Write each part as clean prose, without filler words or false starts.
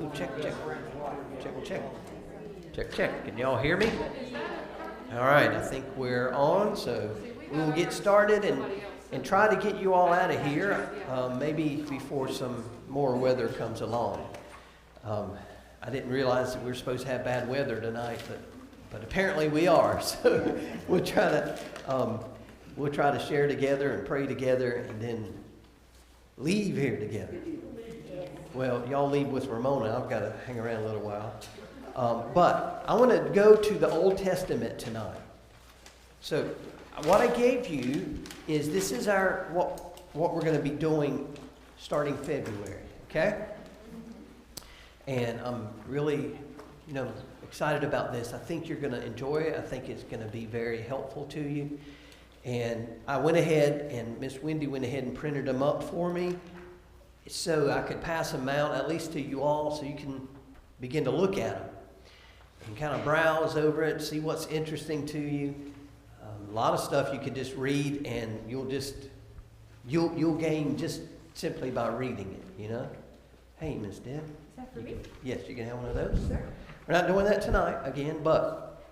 Ooh, check. Check. Can y'all hear me? All right, I think we're on, so we'll get started and try to get you all out of here, maybe before some more weather comes along. I didn't realize that we were supposed to have bad weather tonight, but apparently we are. So we'll try to share together and pray together, and then leave here together. Well, y'all leave with Ramona. I've got to hang around a little while. But I want to go to the Old Testament tonight. So what I gave you is this is what we're going to be doing starting February, okay? And I'm really, excited about this. I think you're going to enjoy it. I think it's going to be very helpful to you. And I went ahead, and Miss Wendy went ahead and printed them up for me so I could pass them out, at least to you all, so you can begin to look at them and kind of browse over it, see what's interesting to you. A lot of stuff you could just read, and you'll gain just simply by reading it, Hey, Miss Deb. Is that for me? Yes, you can have one of those. Sure. We're not doing that tonight again, but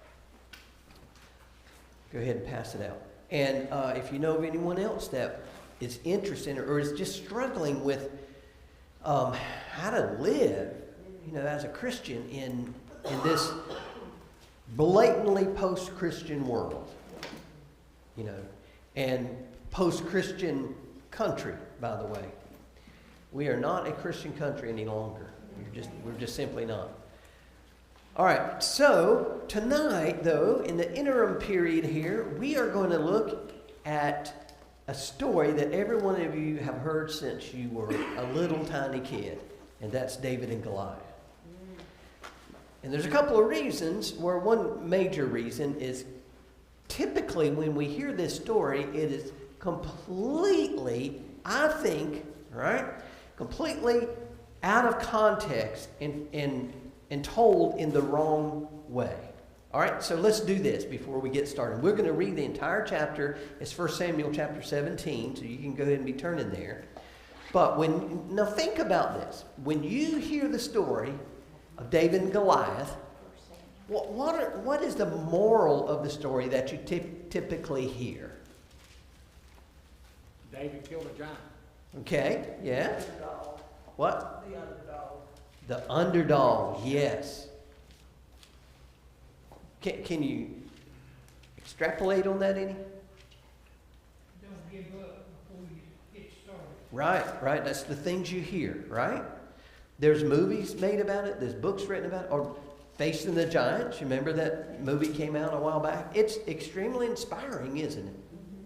go ahead and pass it out. And if you know of anyone else that is interested or is just struggling with how to live, as a Christian in this blatantly post-Christian world, and post-Christian country, by the way. We are not a Christian country any longer. We're just simply not. All right, so tonight, though, in the interim period here, we are going to look at a story that every one of you have heard since you were a little tiny kid, and that's David and Goliath. And there's a couple of reasons, where one major reason is typically when we hear this story, it is completely, I think, right, completely out of context and told in the wrong way. All right, so let's do this before we get started. We're going to read the entire chapter. It's 1 Samuel chapter 17, so you can go ahead and be turning there. But now think about this. When you hear the story of David and Goliath, what is the moral of the story that you typically hear? David killed a giant. Okay, yeah. Underdog. What? The underdog. The underdog, yes. Can you extrapolate on that any? Don't give up before you get started. Right. That's the things you hear, right? There's movies made about it. There's books written about it. Or Facing the Giants. You remember that movie came out a while back? It's extremely inspiring, isn't it?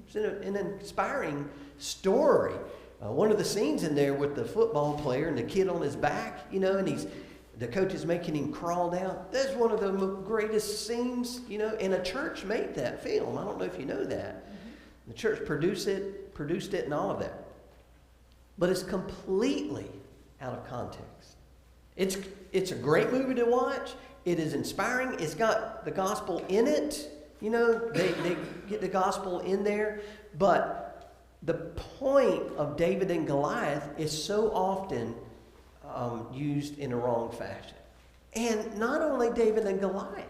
It's an inspiring story. One of the scenes in there with the football player and the kid on his back, and the coach is making him crawl down. That's one of the greatest scenes, and a church made that film. I don't know if you know that. The church produced it and all of that. But it's completely out of context. It's a great movie to watch. It is inspiring. It's got the gospel in it. They get the gospel in there. But the point of David and Goliath is so often used in a wrong fashion. And not only David and Goliath,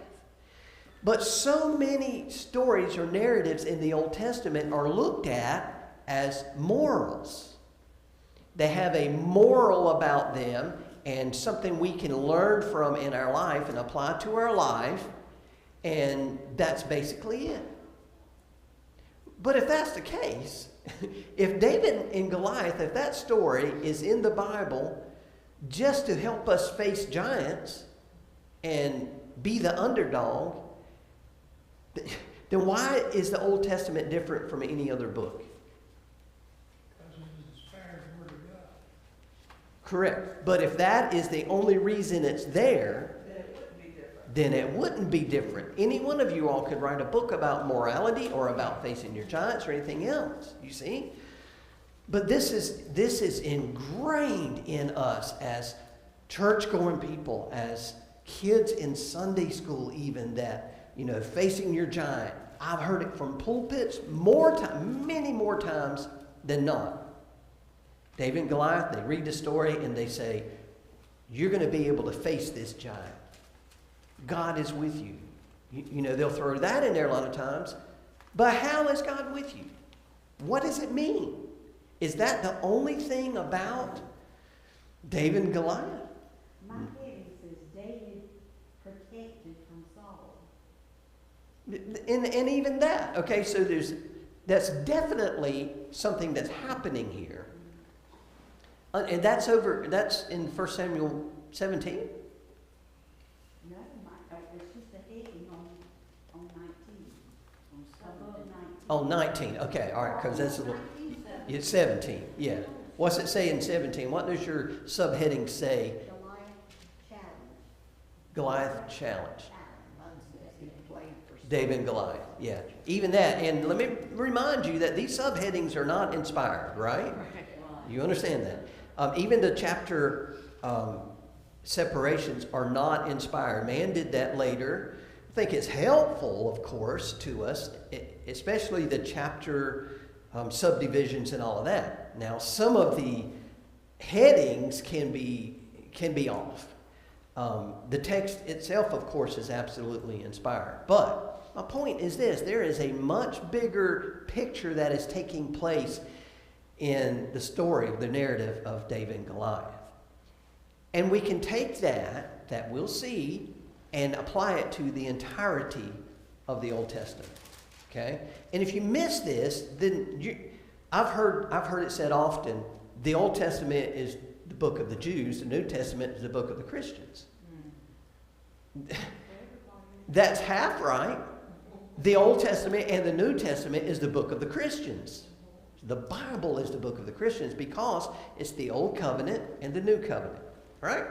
but so many stories or narratives in the Old Testament are looked at as morals. They have a moral about them and something we can learn from in our life and apply to our life, and that's basically it. But if that's the case, if David and Goliath, if that story is in the Bible just to help us face giants and be the underdog, then why is the Old Testament different from any other book? Because it is inspired word of God. Correct. But if that is the only reason it's there, then it wouldn't be different. Any one of you all could write a book about morality or about facing your giants or anything else, you see? But this is ingrained in us as church-going people, as kids in Sunday school even, that, facing your giant, I've heard it from pulpits many more times than not. David and Goliath, they read the story and they say, you're going to be able to face this giant. God is with you. You know, they'll throw that in there a lot of times. But how is God with you? What does it mean? Is that the only thing about David and Goliath? My heading says David protected from Saul. And even that, okay, so that's definitely something that's happening here. And that's in 1 Samuel 17? No, it's just a heading on 19. Above 19. Oh, 19. Okay, all right, because that's a little... It's 17, yeah. What's it say in 17? What does your subheading say? Goliath challenge. David and Goliath, yeah. Even that, and let me remind you that these subheadings are not inspired, right? You understand that? Even the chapter separations are not inspired. Man did that later. I think it's helpful, of course, to us, especially the chapter subdivisions and all of that. Now, some of the headings can be off. The text itself, of course, is absolutely inspired. But my point is this: there is a much bigger picture that is taking place in the story, the narrative of David and Goliath. And we can take that we'll see, and apply it to the entirety of the Old Testament. Okay? And if you miss this, then I've heard it said often, the Old Testament is the book of the Jews, the New Testament is the book of the Christians. That's half right. The Old Testament and the New Testament is the book of the Christians. The Bible is the book of the Christians because it's the Old Covenant and the New Covenant, right?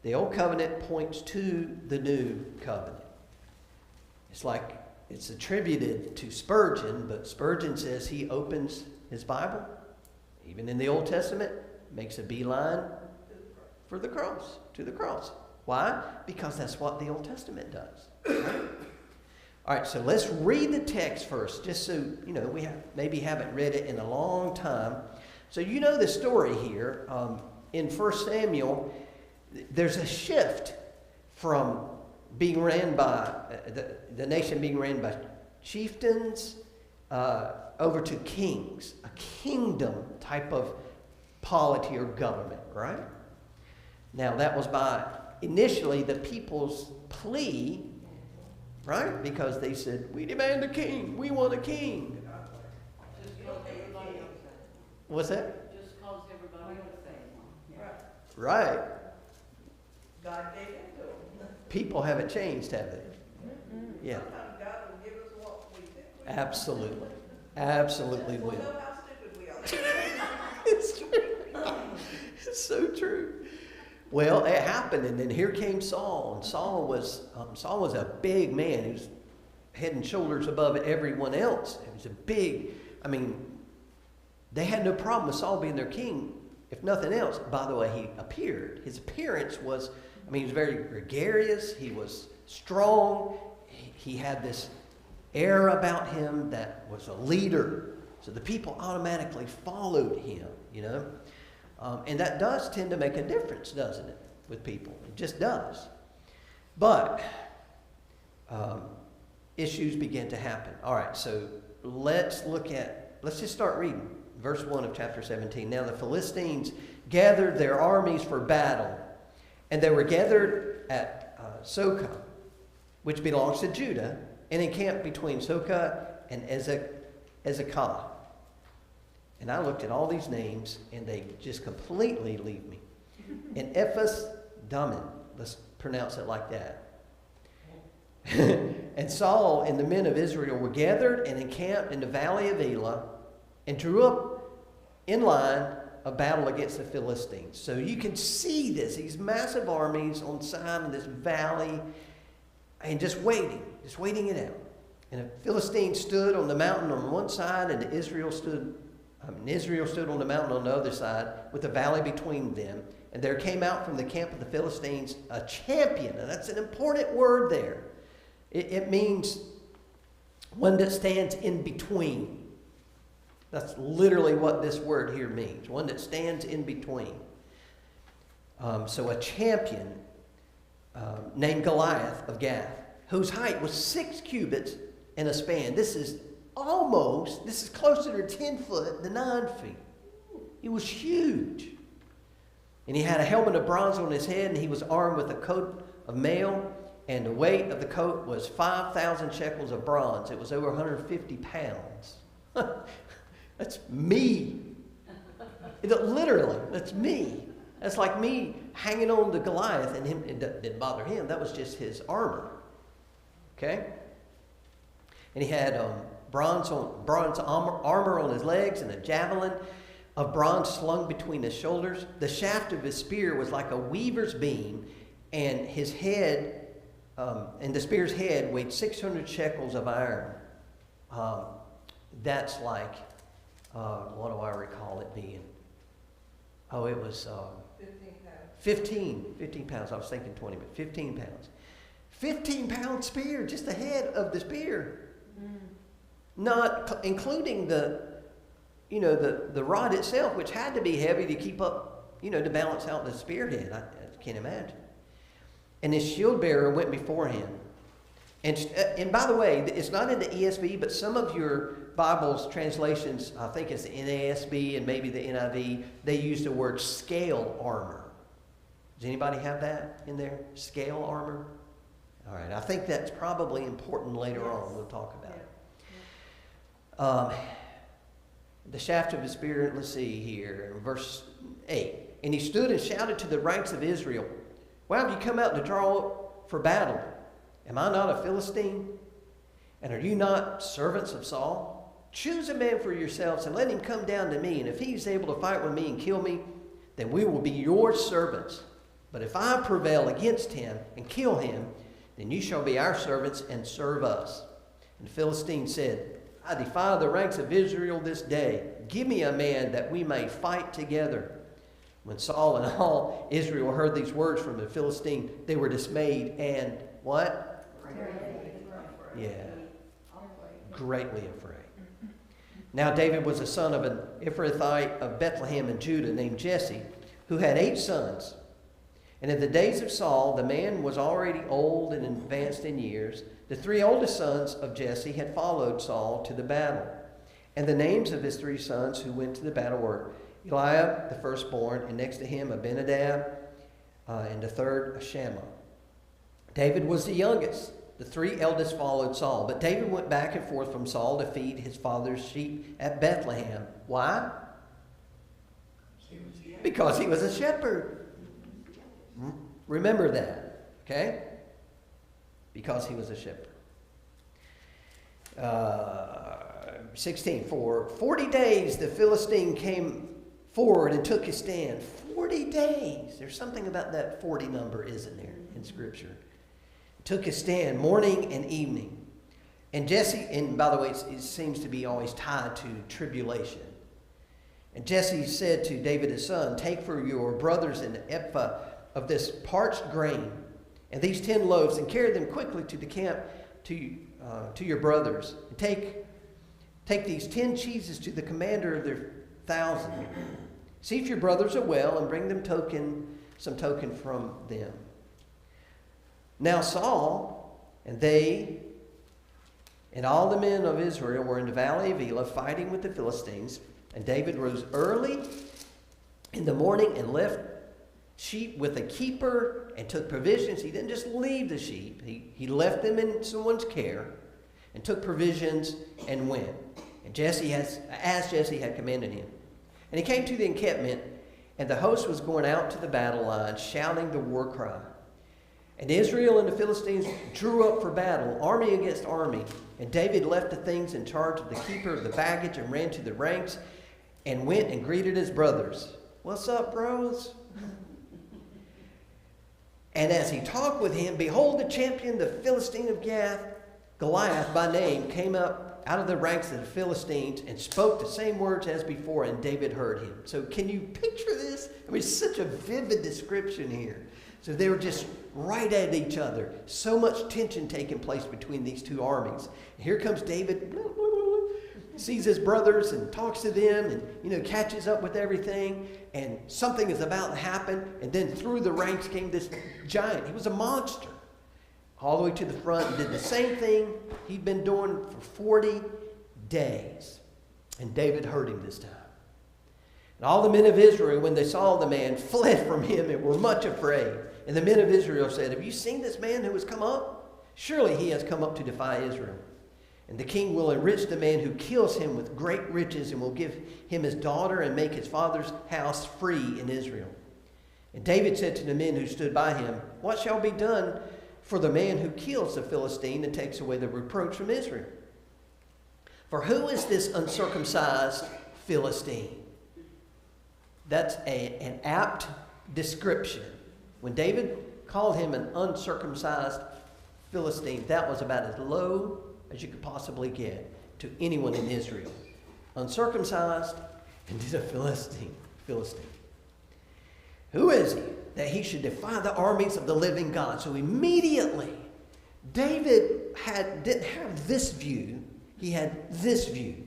The Old Covenant points to the New Covenant. It's like it's attributed to Spurgeon, but Spurgeon says he opens his Bible, even in the Old Testament, makes a beeline for the cross, to the cross. Why? Because that's what the Old Testament does. Right? All right, so let's read the text first, just so, you know, we maybe haven't read it in a long time. So you know the story here. In 1 Samuel, there's a shift from being ran by, the nation being ran by chieftains over to kings, a kingdom type of polity or government, right? Now that was by initially the people's plea, right? Because they said, we demand a king, we want a king. What's that? Just cause everybody else say one. Right. God gave it to them. People haven't changed, have they? Yeah. Sometimes God will give us what we think we want. Absolutely. Absolutely We'll will. know how stupid we are. It's true. It's so true. Well, it happened, and then here came Saul, and Saul was a big man. He was head and shoulders above everyone else. He was a big, they had no problem with Saul being their king, if nothing else. By the way, he appeared. His appearance was, he was very gregarious. He was strong. He had this air about him that was a leader. So the people automatically followed him, you know. And that does tend to make a difference, doesn't it, with people? It just does. But issues begin to happen. All right, so let's just start reading. Verse 1 of chapter 17. Now the Philistines gathered their armies for battle, and they were gathered at Soka, which belongs to Judah, and encamped between Soka and Ezekah. And I looked at all these names, and they just completely leave me. And Ephes Dammim, let's pronounce it like that. And Saul and the men of Israel were gathered and encamped in the valley of Elah, and drew up in line a battle against the Philistines. So you can see these massive armies on the side of this valley, and just waiting it out. And the Philistines stood on the mountain on one side, and Israel stood on the mountain on the other side, with the valley between them. And there came out from the camp of the Philistines a champion. And that's an important word there. It means One that stands in between. That's literally what this word here means. One that stands in between. So a champion named Goliath of Gath, whose height was 6 cubits and a span. This is closer to 10 foot than 9 feet. He was huge. And he had a helmet of bronze on his head, and he was armed with a coat of mail, and the weight of the coat was 5,000 shekels of bronze. It was over 150 pounds. That's me. Literally, that's me. That's like me hanging on to Goliath, and it didn't bother him. That was just his armor. Okay? And he had bronze armor on his legs, and a javelin of bronze slung between his shoulders. The shaft of his spear was like a weaver's beam, and his head, and the spear's head weighed 600 shekels of iron. That's like, what do I recall it being? Oh, it was 15 pounds. I was thinking 20, but 15 pounds. 15-pound spear, just the head of the spear. Not including the rod itself, which had to be heavy to keep up, to balance out the spearhead. I can't imagine. And his shield bearer went before him. And by the way, it's not in the ESV, but some of your Bible's translations, I think it's the NASB and maybe the NIV, they use the word scale armor. Does anybody have that in there? Scale armor? All right, I think that's probably important later on. We'll talk about it. The shaft of his spear, let's see here, verse 8. And he stood and shouted to the ranks of Israel, "Why have you come out to draw up for battle? Am I not a Philistine? And are you not servants of Saul? Choose a man for yourselves and let him come down to me. And if he's able to fight with me and kill me, then we will be your servants. But if I prevail against him and kill him, then you shall be our servants and serve us." And the Philistine said, "I defy the ranks of Israel this day. Give me a man that we may fight together." When Saul and all Israel heard these words from the Philistine, they were dismayed and what? Yeah, greatly afraid. Now David was the son of an Ephrathite of Bethlehem in Judah named Jesse, who had 8 sons. And in the days of Saul, the man was already old and advanced in years. The 3 oldest sons of Jesse had followed Saul to the battle. And the names of his 3 sons who went to the battle were Eliab, the firstborn, and next to him Abinadab, and the third Shammah. David was the youngest. The 3 eldest followed Saul. But David went back and forth from Saul to feed his father's sheep at Bethlehem. Why? Because he was a shepherd. Remember that, okay? Because he was a shepherd. 16, for 40 days the Philistine came forward and took his stand. 40 days. There's something about that 40 number, isn't there, in Scripture? Took his stand morning and evening. And Jesse, and by the way, it seems to be always tied to tribulation. And Jesse said to David his son, "Take for your brothers an ephah of this parched grain, and these 10 loaves, and carry them quickly to the camp to your brothers. And take these 10 cheeses to the commander of their 1,000. See if your brothers are well, and bring them some token from them." Now Saul and they and all the men of Israel were in the valley of Elah fighting with the Philistines. And David rose early in the morning and left sheep with a keeper and took provisions. He didn't just leave the sheep. He left them in someone's care and took provisions and went. And as Jesse had commanded him. And he came to the encampment, and the host was going out to the battle line, shouting the war cry. And Israel and the Philistines drew up for battle, army against army. And David left the things in charge of the keeper of the baggage and ran to the ranks and went and greeted his brothers. "What's up, bros?" And as he talked with him, behold, the champion, the Philistine of Gath, Goliath by name, came up out of the ranks of the Philistines and spoke the same words as before, and David heard him. So can you picture this? I mean, it's such a vivid description here. So they were just right at each other. So much tension taking place between these two armies. And here comes David, sees his brothers and talks to them and, catches up with everything. And something is about to happen. And then through the ranks came this giant. He was a monster. All the way to the front and did the same thing he'd been doing for 40 days. And David heard him this time. And all the men of Israel, when they saw the man, fled from him and were much afraid. And the men of Israel said, "Have you seen this man who has come up? Surely he has come up to defy Israel. And the king will enrich the man who kills him with great riches and will give him his daughter and make his father's house free in Israel." And David said to the men who stood by him, "What shall be done for the man who kills the Philistine and takes away the reproach from Israel? For who is this uncircumcised Philistine?" That's an apt description. When David called him an uncircumcised Philistine, that was about as low as you could possibly get to anyone in Israel. Uncircumcised and he's a Philistine. Who is he that he should defy the armies of the living God? So immediately, David didn't have this view. He had this view.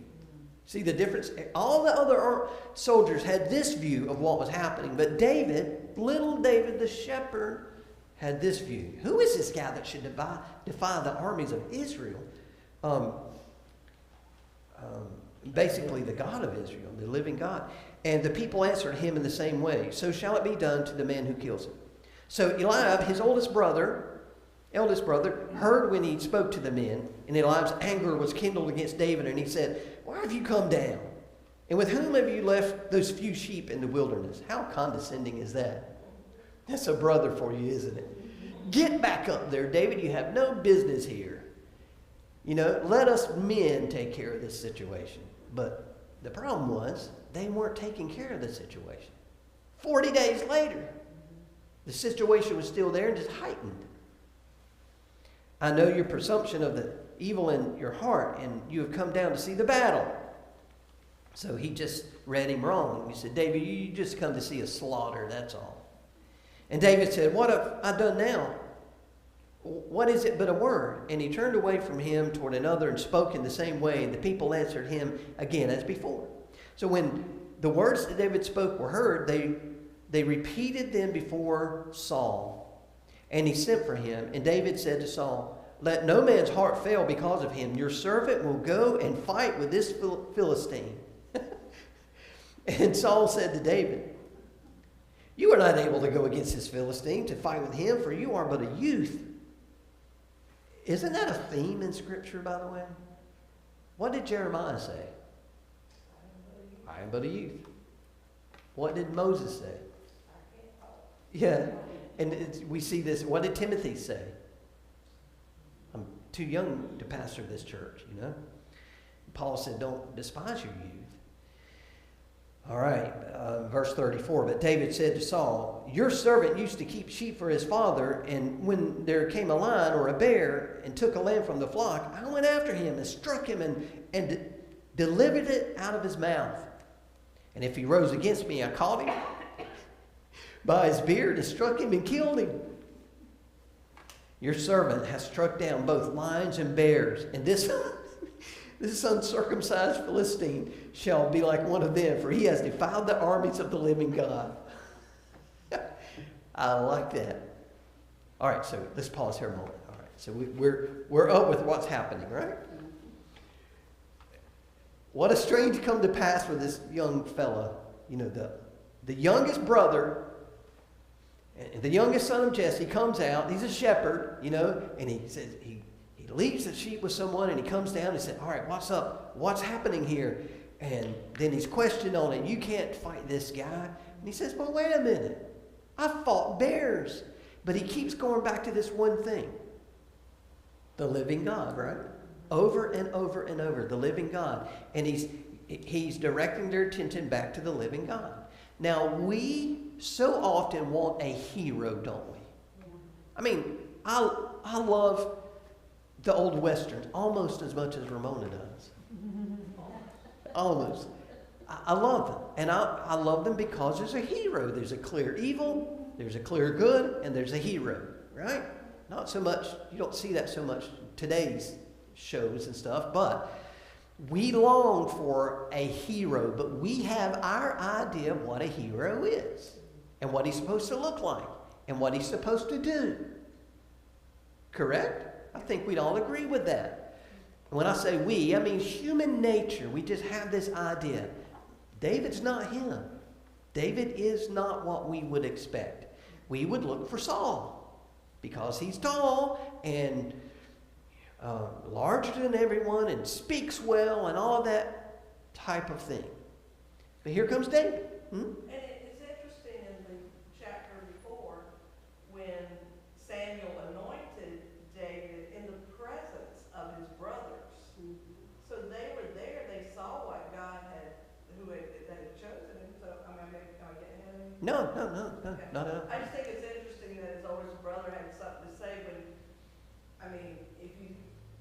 See the difference? All the other soldiers had this view of what was happening. But David, little David the shepherd, had this view. Who is this guy that should defy the armies of Israel? Basically the God of Israel, the living God. And the people answered him in the same way. "So shall it be done to the man who kills him." So Eliab, his eldest brother, heard when he spoke to the men, and Eliab's anger was kindled against David, and he said, "Why have you come down? And with whom have you left those few sheep in the wilderness?" How condescending is that? That's a brother for you, isn't it? Get back up there, David. You have no business here. Let us men take care of this situation. But the problem was, they weren't taking care of the situation. 40 days later, the situation was still there and just heightened. "I know your presumption of the evil in your heart, and you have come down to see the battle." So he just read him wrong. He said, "David, you just come to see a slaughter, that's all." And David said, "What have I done now? What is it but a word?" And he turned away from him toward another and spoke in the same way. And the people answered him again as before. So when the words that David spoke were heard, they repeated them before Saul. And he sent for him. And David said to Saul, "Let no man's heart fail because of him. Your servant will go and fight with this Philistine." And Saul said to David, "You are not able to go against this Philistine to fight with him, for you are but a youth." Isn't that a theme in Scripture, by the way? What did Jeremiah say? "I am but a youth." What did Moses say? Yeah, and we see this. What did Timothy say? "I'm too young to pastor this church," Paul said, "Don't despise your youth." All right, verse 34. But David said to Saul, "Your servant used to keep sheep for his father, and when there came a lion or a bear and took a lamb from the flock, I went after him and struck him and delivered it out of his mouth. And if he rose against me, I caught him by his beard and struck him and killed him. Your servant has struck down both lions and bears, and this uncircumcised Philistine shall be like one of them, for he has defiled the armies of the living God." I like that. All right, so let's pause here a moment. All right, so we're up with what's happening, right? What a strange come to pass for this young fella. The youngest brother, the youngest son of Jesse, comes out. He's a shepherd, and he says he leaves the sheep with someone, and he comes down and said, "All right, what's up? What's happening here?" And then he's questioned on it. "You can't fight this guy." And he says, "Well, wait a minute. I fought bears." But he keeps going back to this one thing. The living God, right? Over and over and over, the living God. And he's directing their attention back to the living God. Now, we so often want a hero, don't we? I mean, I love the old Westerns almost as much as Ramona does. Almost. I love them. And I love them because there's a hero. There's a clear evil There's a clear good and there's a hero, right? Not so much, you don't see that so much today's shows and stuff, but we long for a hero, but we have our idea of what a hero is and what he's supposed to look like and what he's supposed to do. Correct? I think we'd all agree with that. When I say we, I mean human nature. We just have this idea. David's not him. David is not what we would expect. We would look for Saul because he's tall and larger than everyone and speaks well and all that type of thing. But here comes David. And it's interesting in the chapter before when Samuel anointed David in the presence of his brothers. So they were there, they saw what God had, that had chosen him. So, I mean, am I getting ahead of you? No, Okay. not at all. I just think it's interesting that his oldest brother had something to say when, I mean,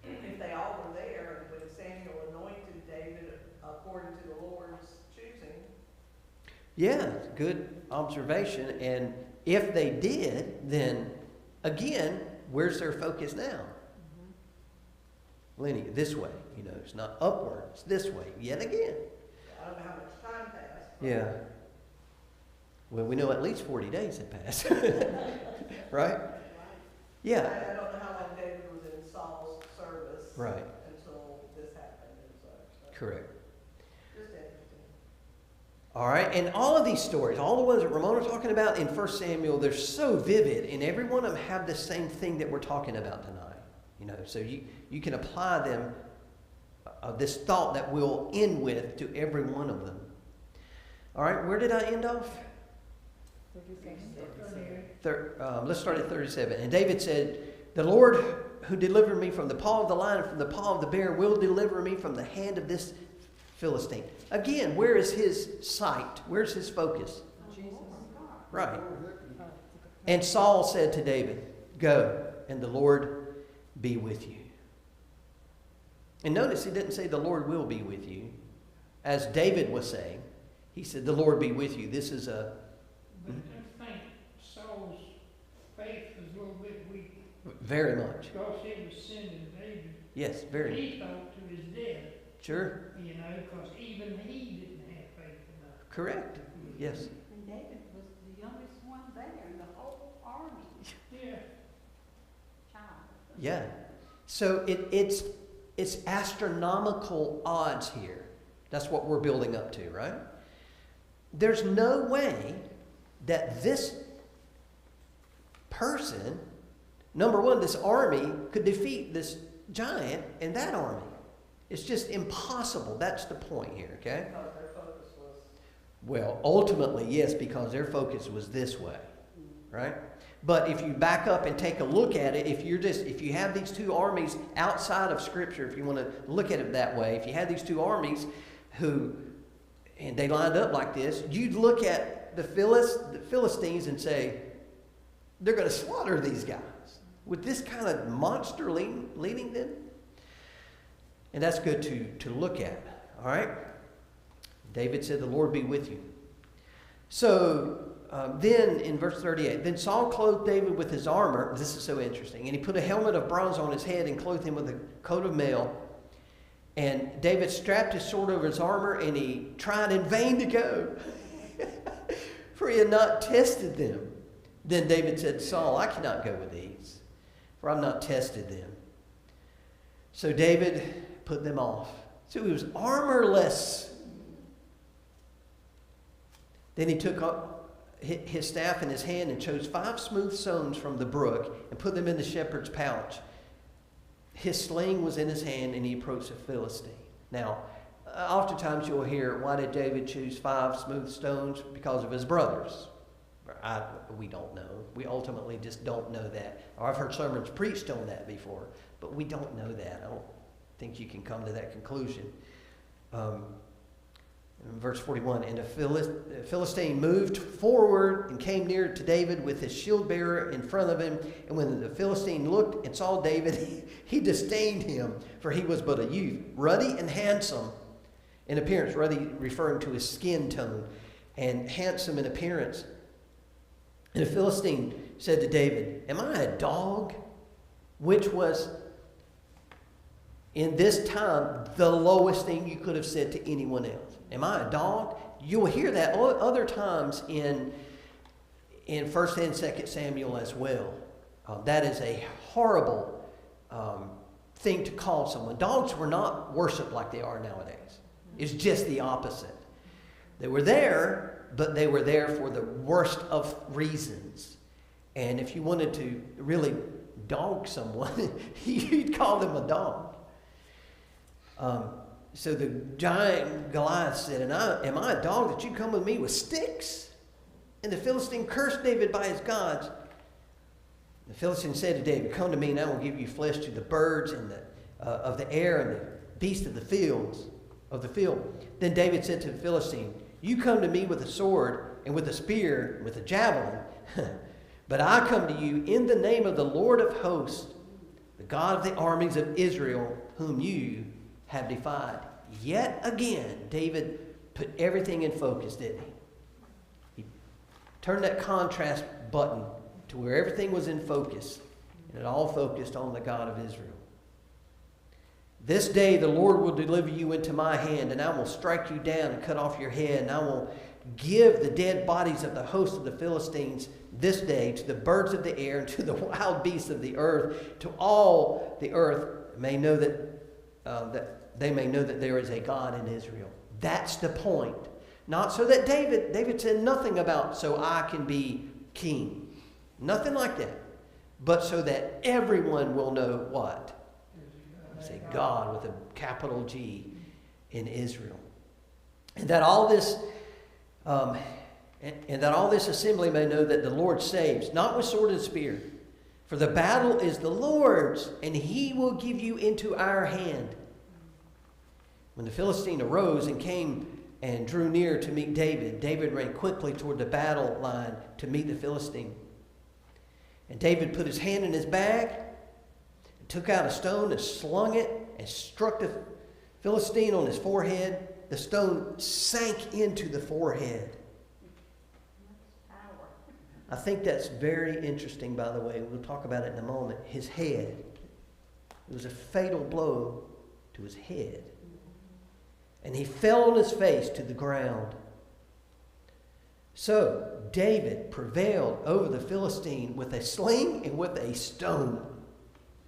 if they all were there, and when Samuel anointed David according to the Lord's choosing. Yeah, good observation. And if they did, then again, where's their focus now? Linear, this way. You know, it's not upward, it's this way, yet again. I don't know how much time passed. Yeah. Well, we know at least 40 days had passed. Right? Yeah. I don't know how long David was in Saul's service. Right. Until this happened and such. Correct. Just interesting. All right, and all of these stories, all the ones that Ramona's talking about in 1 Samuel, they're so vivid, and every one of them have the same thing that we're talking about tonight. You know, so you can apply them, this thought that we'll end with, to every one of them. All right, where did I end off? 38. Let's start at 37. And David said, "The Lord who delivered me from the paw of the lion and from the paw of the bear will deliver me from the hand of this Philistine." Again, where is his sight? Where's his focus? Jesus. Right. And Saul said to David, "Go, and the Lord be with you." And notice he didn't say the Lord will be with you. As David was saying, he said the Lord be with you. This is a... But I think Saul's faith was a little bit weak. Very much. Because he was sending David. Yes, very. He thought to his death. Sure. You know, because even he didn't have faith enough. Correct. Yes. And David was the youngest one there in the whole army. Yeah. Child. Yeah. So it's astronomical odds here. That's what we're building up to, right? There's no way that this person, number one, this army, could defeat this giant and that army. It's just impossible. That's the point here, okay? Because their focus was. Well, ultimately, yes, because their focus was this way, right? But if you back up and take a look at it, if you have these two armies outside of Scripture, if you want to look at it that way, if you have these two armies and they lined up like this, you'd look at the Philistines and say, they're going to slaughter these guys with this kind of monster leading them. And that's good to look at, all right? David said, "The Lord be with you." So then in verse 38, then Saul clothed David with his armor. This is so interesting. And he put a helmet of bronze on his head and clothed him with a coat of mail. And David strapped his sword over his armor, and he tried in vain to go, for he had not tested them. Then David said, "Saul, I cannot go with these, for I've not tested them." So David put them off. So he was armorless. Then he took his staff in his hand and chose 5 smooth stones from the brook and put them in the shepherd's pouch. His sling was in his hand, and he approached the Philistine. Now, oftentimes you'll hear, why did David choose 5 smooth stones? Because of his brothers. We don't know. We ultimately just don't know that. Or I've heard sermons preached on that before, but we don't know that. I don't think you can come to that conclusion. In verse 41, and the Philistine moved forward and came near to David with his shield bearer in front of him. And when the Philistine looked and saw David, he disdained him, for he was but a youth, ruddy and handsome in appearance, ruddy referring to his skin tone, and handsome in appearance. And the Philistine said to David, am I a dog? Which was, in this time, the lowest thing you could have said to anyone else. Am I a dog? You'll hear that other times in 1 and 2 Samuel as well. That is a horrible thing to call someone. Dogs were not worshipped like they are nowadays. It's just the opposite. They were there, but they were there for the worst of reasons. And if you wanted to really dog someone, you'd call them a dog. So the giant Goliath said, am I a dog that you come with me with sticks? And the Philistine cursed David by his gods. The Philistine said to David, come to me and I will give you flesh to the birds and of the air and the beasts of the field. Then David said to the Philistine, you come to me with a sword and with a spear and with a javelin, but I come to you in the name of the Lord of hosts, the God of the armies of Israel, whom you have defied. Yet again, David put everything in focus, didn't he? He turned that contrast button to where everything was in focus, and it all focused on the God of Israel. This day the Lord will deliver you into my hand, and I will strike you down and cut off your head, and I will give the dead bodies of the host of the Philistines this day to the birds of the air and to the wild beasts of the earth, to all the earth may know that they may know that there is a God in Israel. That's the point. Not so that David said nothing about so I can be king. Nothing like that. But so that everyone will know what? Say God with a capital G in Israel. And that all this assembly may know that the Lord saves, not with sword and spear. For the battle is the Lord's, and he will give you into our hand. When the Philistine arose and came and drew near to meet David, David ran quickly toward the battle line to meet the Philistine. And David put his hand in his bag and took out a stone and slung it and struck the Philistine on his forehead. The stone sank into the forehead. I think that's very interesting, by the way. We'll talk about it in a moment. His head. It was a fatal blow to his head. And he fell on his face to the ground. So David prevailed over the Philistine with a sling and with a stone,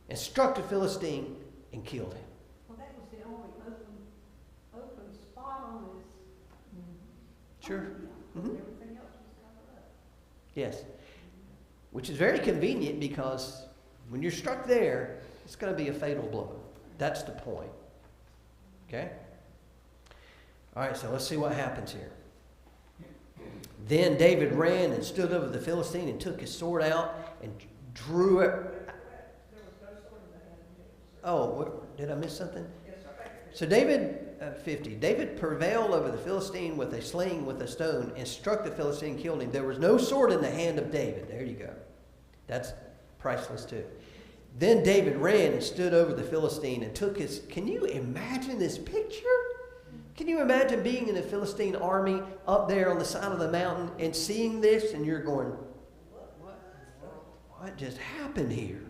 and struck the Philistine and killed him. Well, that was the only open spot on his. Sure. Mm-hmm. Everything else was covered up. Yes. Which is very convenient because when you're struck there, it's going to be a fatal blow. That's the point. Okay? All right, so let's see what happens here. Then David ran and stood over the Philistine and took his sword out and drew it. There was no sword in the hand of David. Oh, did I miss something? Yes, sir. So David prevailed over the Philistine with a sling, with a stone, and struck the Philistine and killed him. There was no sword in the hand of David. There you go. That's priceless too. Then David ran and stood over the Philistine and took his... Can you imagine this picture? Can you imagine being in the Philistine army up there on the side of the mountain and seeing this and you're going, what just happened here?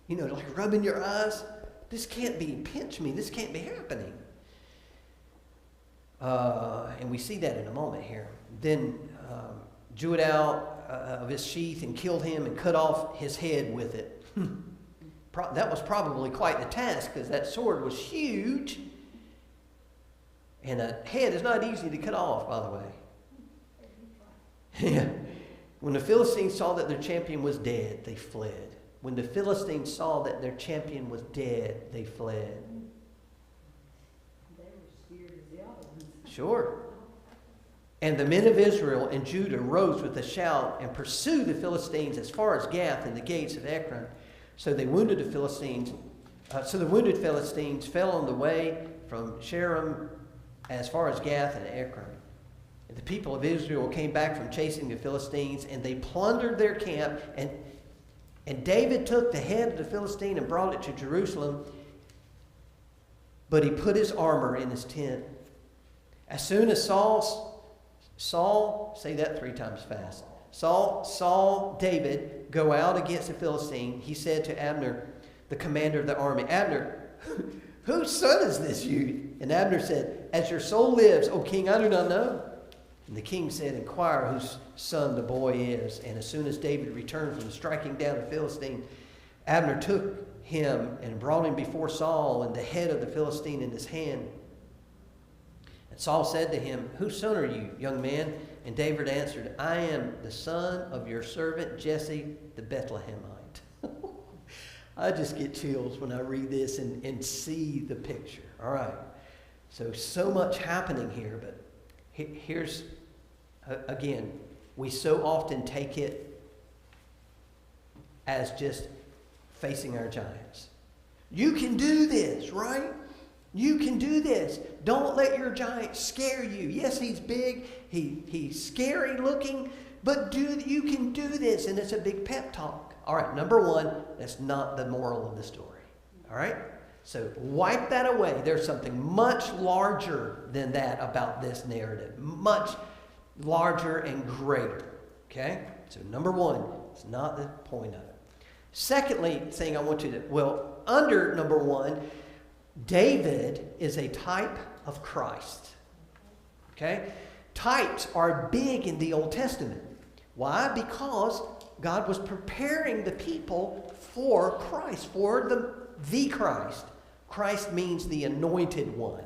You know, like rubbing your eyes. This can't be, pinch me. This can't be happening. And we see that in a moment here. Then drew it out of his sheath and killed him and cut off his head with it. That was probably quite the task because that sword was huge. And a head is not easy to cut off, by the way. Yeah. When the Philistines saw that their champion was dead, they fled. When the Philistines saw that their champion was dead, they fled. They were scared as the other ones. Sure. And the men of Israel and Judah rose with a shout and pursued the Philistines as far as Gath and the gates of Ekron. So the wounded Philistines fell on the way from Sharon as far as Gath and Ekron. And the people of Israel came back from chasing the Philistines, and they plundered their camp. And David took the head of the Philistine and brought it to Jerusalem, but he put his armor in his tent. As soon as Saul, say that 3 times fast. Saul saw David go out against the Philistine. He said to Abner, the commander of the army, Abner, whose son is this youth? And Abner said, as your soul lives, O king, I do not know. And the king said, inquire whose son the boy is. And as soon as David returned from striking down the Philistine, Abner took him and brought him before Saul, and the head of the Philistine in his hand. And Saul said to him, whose son are you, young man? And David answered, I am the son of your servant Jesse the Bethlehemite. I just get chills when I read this and see the picture. All right. So much happening here, but here's, again, we so often take it as just facing our giants. You can do this, right? You can do this. Don't let your giant scare you. Yes, he's big. He's scary looking, but you can do this. And it's a big pep talk. All right, number one, that's not the moral of the story. All right? So wipe that away. There's something much larger than that about this narrative. Much larger and greater. Okay? So number one, it's not the point of it. Secondly, thing I want you to, under number one, David is a type of Christ. Okay? Types are big in the Old Testament. Why? Because God was preparing the people for Christ, for the Christ. Christ means the anointed one,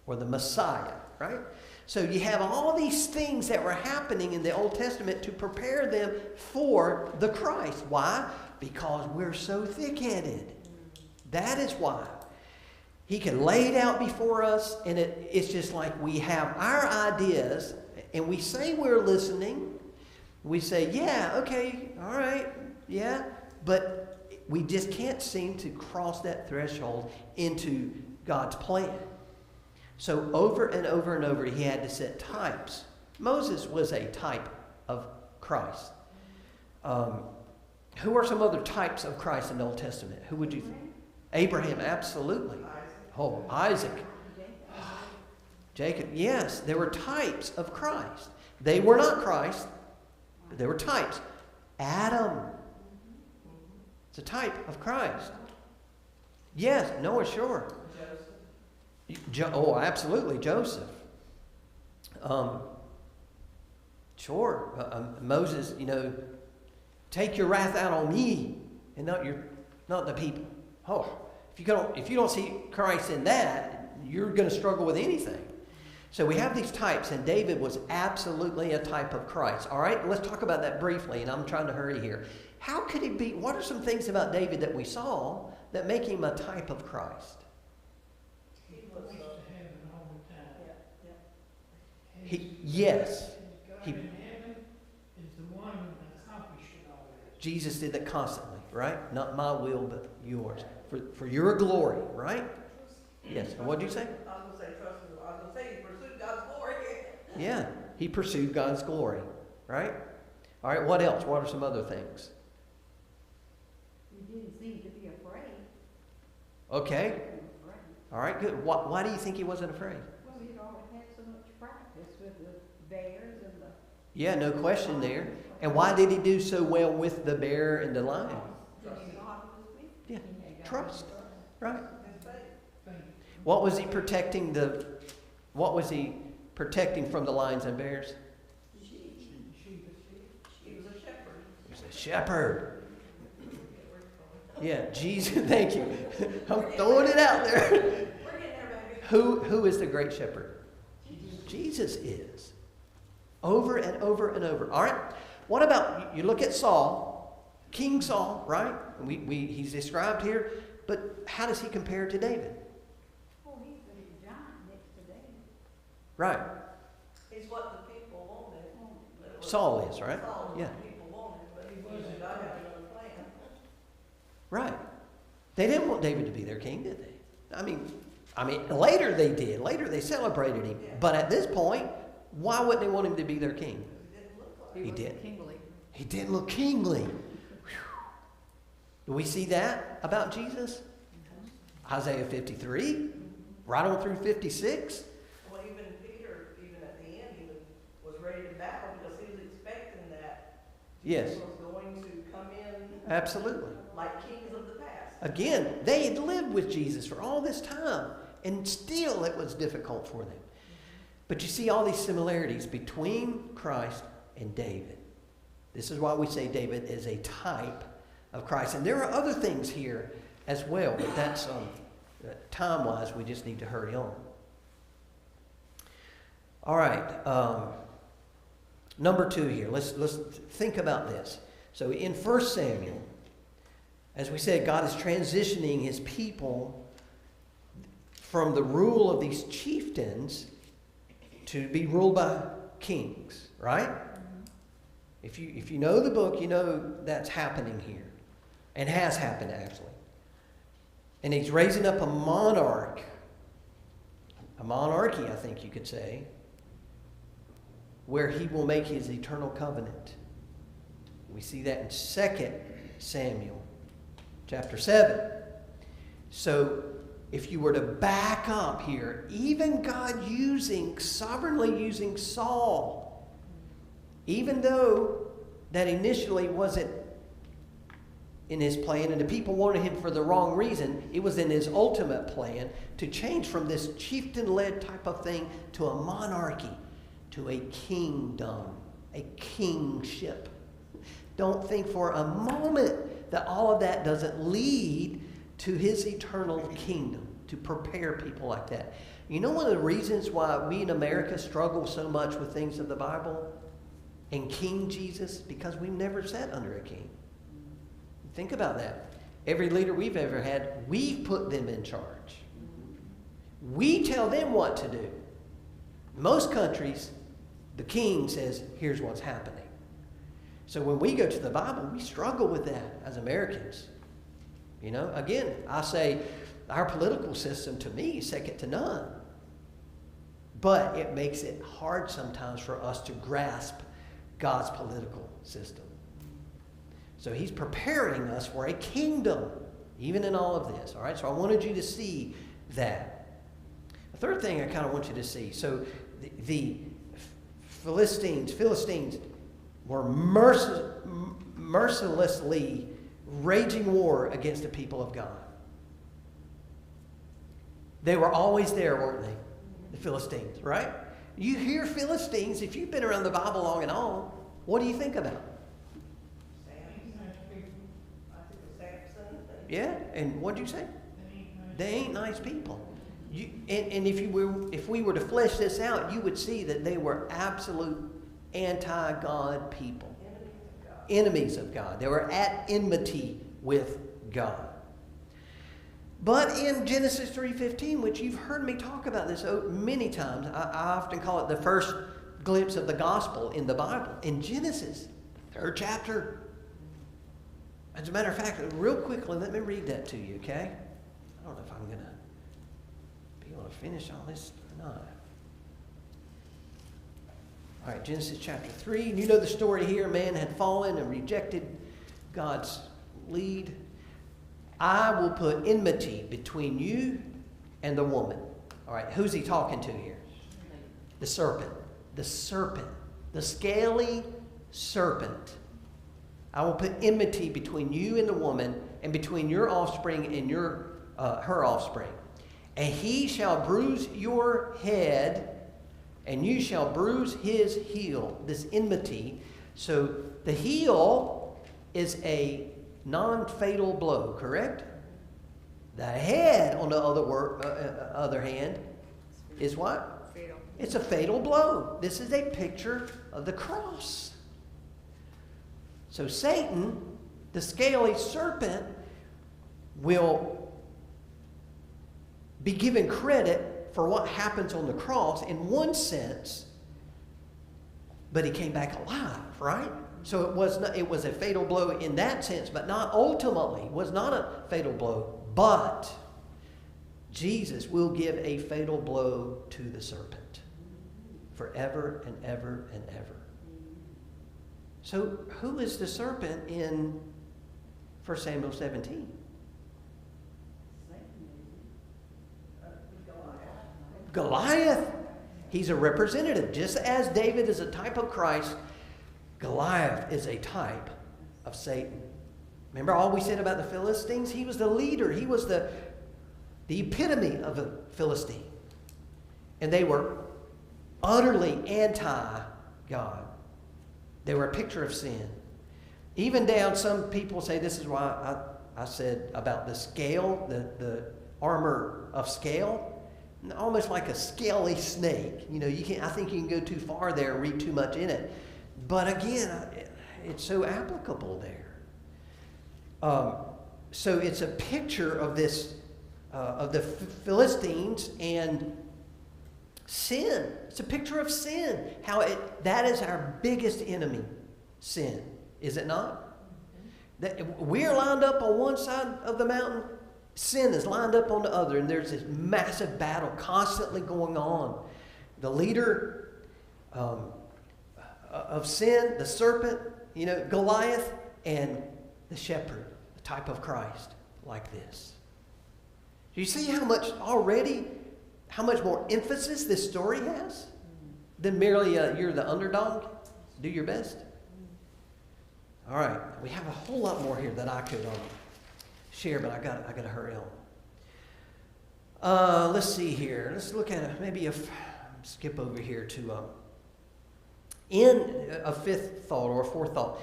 or the Messiah, right? So you have all these things that were happening in the Old Testament to prepare them for the Christ. Why? Because we're so thick-headed. That is why. He can lay it out before us, and it's just like we have our ideas, and we say we're listening. We say, yeah, okay, all right, yeah, but we just can't seem to cross that threshold into God's plan. So over and over and over, he had to set types. Moses was a type of Christ. Who are some other types of Christ in the Old Testament? Who would you think? Abraham, absolutely. Oh, Isaac. Jacob, yes, there were types of Christ. They were not Christ, but they were types. Adam. It's a type of Christ. Yes, Noah, sure. Absolutely, Joseph. Sure, Moses, take your wrath out on me and not the people. Oh, if you don't see Christ in that, you're going to struggle with anything. So we have these types, and David was absolutely a type of Christ. All right, let's talk about that briefly, and I'm trying to hurry here. How could he be? What are some things about David that we saw that make him a type of Christ? He was to heaven all the time. Yes. God in heaven is the one that accomplished it all. Jesus did that constantly, right? Not my will, but yours. For your glory, right? Yes. And what did you say? I was going to say he pursued God's glory. Yeah. He pursued God's glory, right? All right. What else? What are some other things? He didn't seem to be afraid. Okay. All right, good. Why do you think he wasn't afraid? Well, he'd already had so much practice with the bears and the... Yeah, no question there. And why did he do so well with the bear and the lion? Yeah, trust. Right. What was he protecting from the lions and bears? He was a shepherd. He was a shepherd. Yeah, Jesus, thank you. I'm throwing it out there. We're getting there, baby. Who is the great shepherd? Jesus is. Over and over and over. All right. What about, you look at Saul, King Saul, right? He's described here, but how does he compare to David? Oh, he's a giant next to David. Right. He's what the people wanted. Saul is, right? Saul was Yeah. what the people wanted, but he wasn't. God had another plan. Right. They didn't want David to be their king, did they? I mean, later they did. Later they celebrated him. Yeah. But at this point, why wouldn't they want him to be their king? He didn't look like He wasn't did. kingly. He didn't look kingly. Whew. Do we see that about Jesus? Isaiah 53, right on through 56. Well, even Peter, even at the end, he was ready to battle because he was expecting that Yes. was going to come in Absolutely. like kings of the past. Again, they had lived with Jesus for all this time, and still it was difficult for them. But you see all these similarities between Christ and David. This is why we say David is a type of Christ. And there are other things here as well, but that's time-wise, we just need to hurry on. All right, number 2 here. Let's think about this. So in 1 Samuel, as we said, God is transitioning his people from the rule of these chieftains to be ruled by kings, right? If you know the book, you know that's happening here. And has happened, actually. And he's raising up a monarch. A monarchy, I think you could say. Where he will make his eternal covenant. We see that in 2 Samuel chapter 7. So, if you were to back up here, even God sovereignly using Saul, even though that initially wasn't in his plan and the people wanted him for the wrong reason, it was in his ultimate plan to change from this chieftain-led type of thing to a monarchy, to a kingdom, a kingship. Don't think for a moment that all of that doesn't lead to his eternal kingdom, to prepare people like that. You know one of the reasons why we in America struggle so much with things of the Bible and King Jesus? Because we've never sat under a king. Think about that. Every leader we've ever had, we've put them in charge. We tell them what to do. Most countries, the king says, here's what's happening. So when we go to the Bible, we struggle with that as Americans. You know, again, I say our political system to me is second to none. But it makes it hard sometimes for us to grasp God's political system. So he's preparing us for a kingdom, even in all of this. All right, so I wanted you to see that. The third thing I kind of want you to see. So the Philistines were mercilessly raging war against the people of God. They were always there, weren't they? The Philistines, right? You hear Philistines, if you've been around the Bible long and all, what do you think about? Yeah, and what did you say? They ain't nice people. And if we were to flesh this out, you would see that they were absolute anti-God people. Enemies of God. They were at enmity with God. But in Genesis 3:15, which you've heard me talk about this many times, I often call it the first glimpse of the gospel in the Bible. In Genesis, 3rd chapter. As a matter of fact, real quickly, let me read that to you, okay? I don't know if I'm going to be able to finish all this or not. All right, Genesis chapter 3. You know the story here. Man had fallen and rejected God's lead. I will put enmity between you and the woman. All right, who's he talking to here? The serpent. The serpent. The scaly serpent. I will put enmity between you and the woman, and between your offspring and her offspring. And he shall bruise your head, and you shall bruise his heel. This enmity. So the heel is a non-fatal blow, correct? The head, on the other hand, is what? Fatal. It's a fatal blow. This is a picture of the cross. So Satan, the scaly serpent, will be given credit for what happens on the cross in one sense, but he came back alive, right? So it was a fatal blow in that sense, but not ultimately. It was not a fatal blow, but Jesus will give a fatal blow to the serpent forever and ever and ever. So who is the serpent in 1 Samuel 17? Goliath. He's a representative. Just as David is a type of Christ, Goliath is a type of Satan. Remember all we said about the Philistines? He was the leader. He was the epitome of a Philistine. And they were utterly anti-God. They were a picture of sin. Even down, some people say, this is why I said about the scale, the armor of scale, almost like a scaly snake. You know, I think you can go too far there and read too much in it. But again, it's so applicable there. So it's a picture of this, of the Philistines and sin. It's a picture of sin. That is our biggest enemy, sin. Is it not? That we're lined up on one side of the mountain, sin is lined up on the other, and there's this massive battle constantly going on. The leader of sin, the serpent, Goliath, and the shepherd, the type of Christ, like this. Do you see how much more emphasis this story has than merely you're the underdog? Do your best. All right, we have a whole lot more here that I could share, but I got to hurry on. Let's see here. Let's look at skip over here to in a fifth thought or a fourth thought.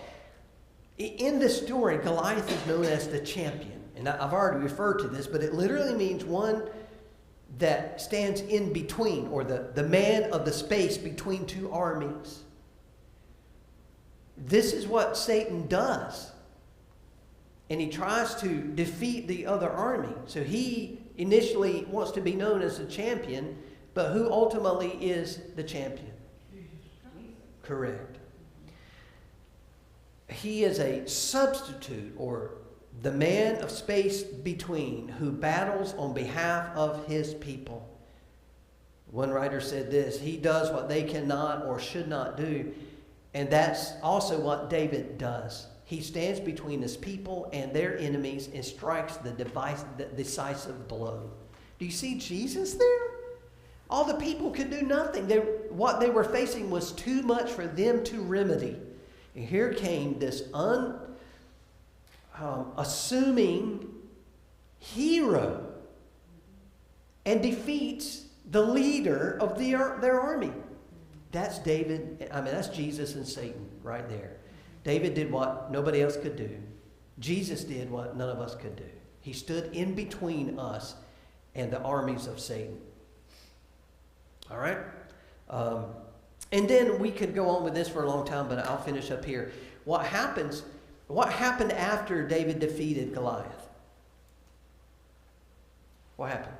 In this story, Goliath is known as the champion, and I've already referred to this, but it literally means one that stands in between, or the man of the space between two armies. This is what Satan does. And he tries to defeat the other army. So he initially wants to be known as the champion, but who ultimately is the champion? Jesus. Correct. He is a substitute, or the man of space between, who battles on behalf of his people. One writer said this: he does what they cannot or should not do. And that's also what David does. He stands between his people and their enemies and strikes the decisive blow. Do you see Jesus there? All the people could do nothing. What they were facing was too much for them to remedy. And here came this unassuming hero and defeats the leader of their army. That's David. That's Jesus and Satan right there. David did what nobody else could do. Jesus did what none of us could do. He stood in between us and the armies of Satan. All right? And then we could go on with this for a long time, but I'll finish up here. What happened after David defeated Goliath? What happened?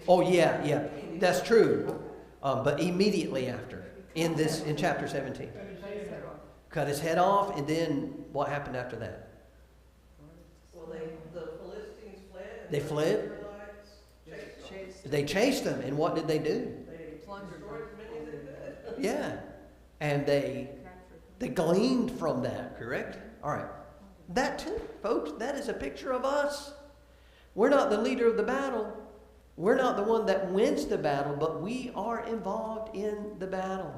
Oh, yeah. That's true. But immediately after, in chapter 17. Cut his head off, and then what happened after that? Well, the Philistines fled. They fled? They chased them, and what did they do? They destroyed as many as they could. Yeah. And they gleaned from that, correct? All right. That too, folks, that is a picture of us. We're not the leader of the battle. We're not the one that wins the battle, but we are involved in the battle.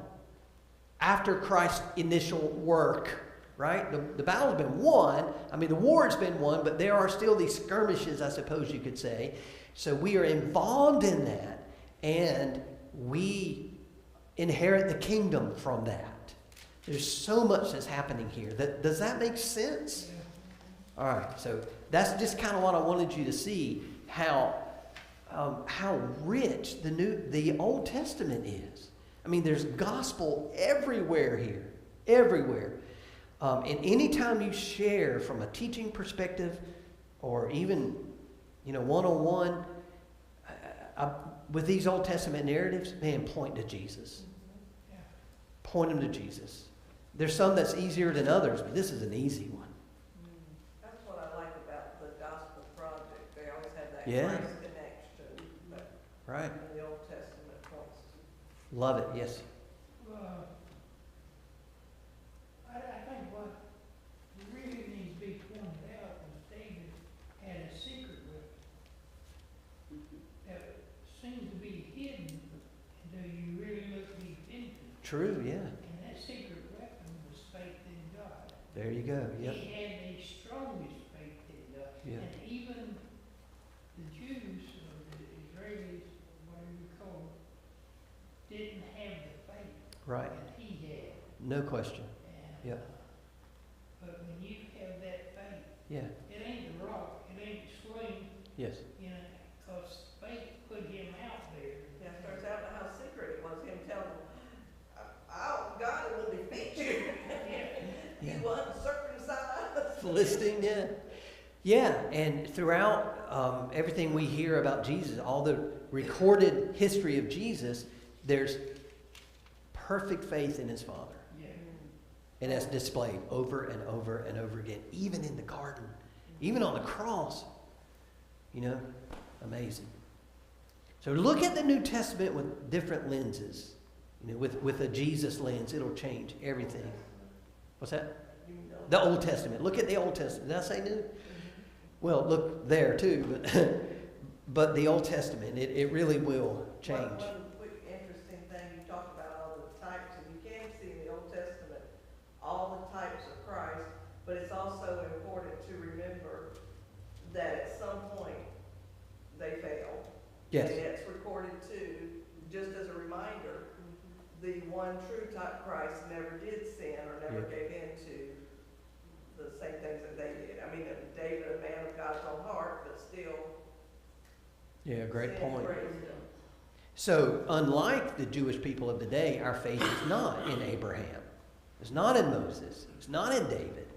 After Christ's initial work, right? The battle's been won. The war's been won, but there are still these skirmishes, I suppose you could say. So we are involved in that, and we inherit the kingdom from that. There's so much that's happening here. Does that make sense? All right, so that's just kind of what I wanted you to see, how rich the Old Testament is. There's gospel everywhere here, everywhere. And anytime you share from a teaching perspective, or even one-on-one with these Old Testament narratives, man, point to Jesus. Point them to Jesus. There's some that's easier than others, but this is an easy one. That's what I like about the Gospel Project. They always have that Christ connection. Right. In the Old Testament points to. Love it, yes. I think what really needs to be pointed out was David had a secret weapon that seems to be hidden until you really look deep into it. True, yeah. And that secret weapon was faith in God. There you go. Yep. He had the strongest faith in God. Yeah. And even the Jews, or the Israelis, or whatever you call them, didn't have the faith Right. that he had. No question. And, Yeah. but when you have that faith, Yeah. it ain't the rock, it ain't the sling, Yes. you know, because faith put him out there. Yeah, it turns out how secret it was, him telling them, God will defeat you. Yeah. You uncircumcised. Philistine, yeah. Yeah, and throughout everything we hear about Jesus, all the recorded history of Jesus, there's perfect faith in his Father. Yeah. And that's displayed over and over and over again, even in the garden, even on the cross. You know, amazing. So look at the New Testament with different lenses. You know, with a Jesus lens, it'll change everything. What's that? The Old Testament. Look at the Old Testament. Did I say New? Well, look there too, but the Old Testament, it really will change. One quick interesting thing, you talk about all the types, and you can see in the Old Testament all the types of Christ, but it's also important to remember that at some point they failed. Yes. And it's recorded too, just as a reminder, the one true type Christ never did sin or never Yeah. gave in to the same things that they did. I mean, David, a man of God's own heart, but still. Yeah, great sin point. raised him. So, unlike the Jewish people of the day, our faith is not in Abraham. It's not in Moses. It's not in David.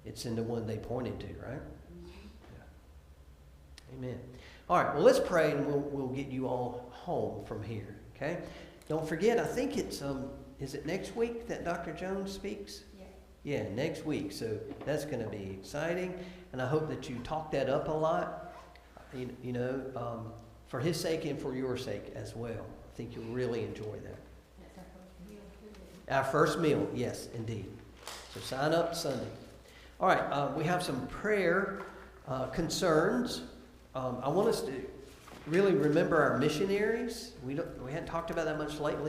It's in the one they pointed to, right? Yeah. Amen. All right, well, let's pray and we'll get you all home from here, okay? Don't forget, I think it's, is it next week that Dr. Jones speaks? Yeah, next week. So that's going to be exciting. And I hope that you talk that up a lot, you know, for his sake and for your sake as well. I think you'll really enjoy that. That's our first meal, too. Our first meal, yes, indeed. So sign up Sunday. All right, we have some prayer concerns. I want us to really remember our missionaries. We hadn't talked about that much lately,